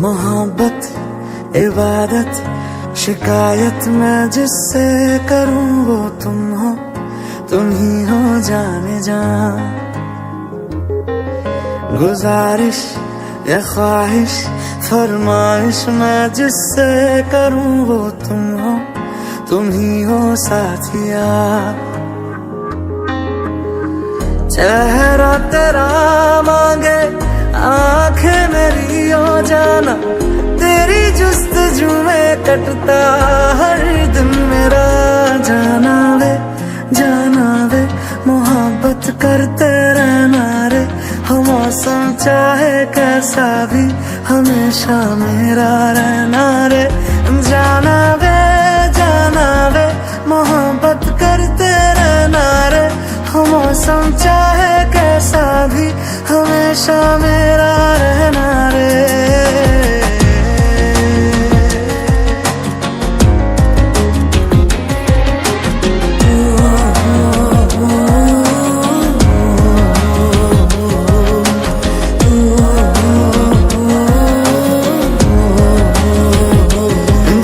मोहब्बत इबादत शिकायत मैं जिससे करूं वो तुम हो, तुम ही हो जाने जा। गुजारिश या ख्वाहिश फरमाइश मैं जिससे करूं वो तुम हो, तुम ही हो साथिया। चेहरा तेरा मांगे आंखें मेरी हो जाना, तेरी जुस्तजू में कटता हर दिन मेरा। जाना वे मोहब्बत करते रहना रे, हो मौसम चाहे कैसा भी हमेशा मेरा रहना रे। जाना वे मोहब्बत करते रहना रे, हो मौसम चाहे कैसा भी हमेशा मेरा रहना रे।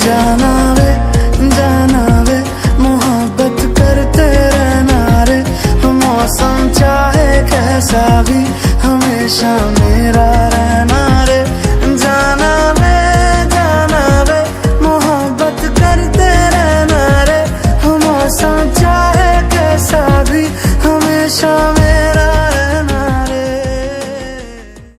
जाना वे मोहब्बत करते रहना रे, मौसम चाहे कैसा भी हमेशा मेरा